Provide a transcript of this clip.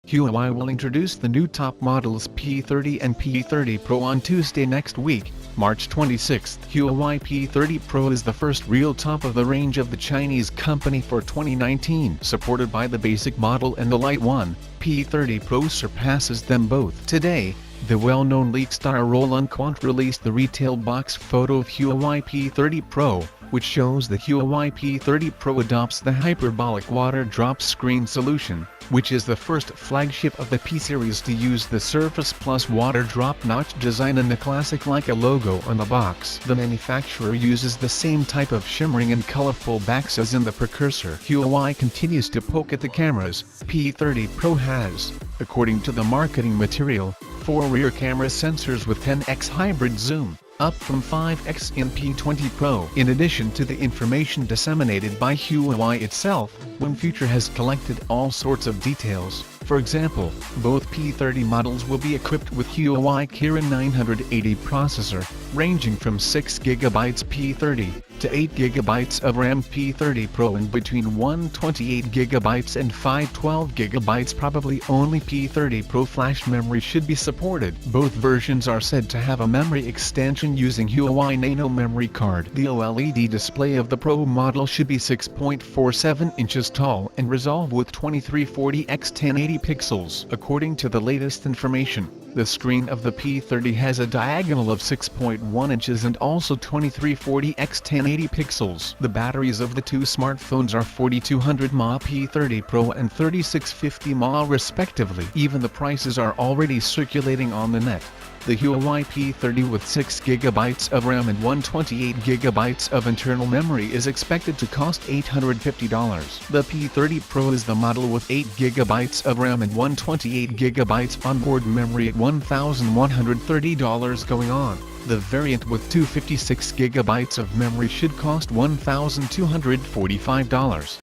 Huawei will introduce the new top models P30 and P30 Pro on Tuesday next week, March 26. Huawei P30 Pro is the first real top of the range of the Chinese company for 2019. Supported by the basic model and the light one, P30 Pro surpasses them both. Today, the well-known leak star Roland Quant released the retail box photo of Huawei P30 Pro, which shows the Huawei P30 Pro adopts the hyperbolic water drop screen solution, which is the first flagship of the P series to use the Surface Plus water drop notch design and the classic Leica logo on the box. The manufacturer uses the same type of shimmering and colorful backs as in the precursor. Huawei continues to poke at the cameras. P30 Pro has, according to the marketing material, 4 rear camera sensors with 10x hybrid zoom, up from 5x in P20 Pro. In addition to the information disseminated by Huawei itself, Future has collected all sorts of details. For example, both P30 models will be equipped with Huawei Kirin 980 processor, ranging from 6GB P30 to 8GB of RAM. P30 Pro and between 128GB and 512GB. Probably only P30 Pro flash memory should be supported. Both versions are said to have a memory extension using Huawei Nano memory card. The OLED display of the Pro model should be 6.47 inches tall and resolve with 2340x 1080 pixels. According to the latest information, the screen of the P30 has a diagonal of 6.1 inches and also 2340x 1080 pixels. The batteries of the two smartphones are 4200 mAh P30 Pro and 3650 mAh respectively. Even the prices are already circulating on the net. The Huawei P30 with 6GB of RAM and 128GB of internal memory is expected to cost $850. The P30 Pro is the model with 8GB of RAM and 128GB onboard memory at $1,130 going on. The variant with 256GB of memory should cost $1,245.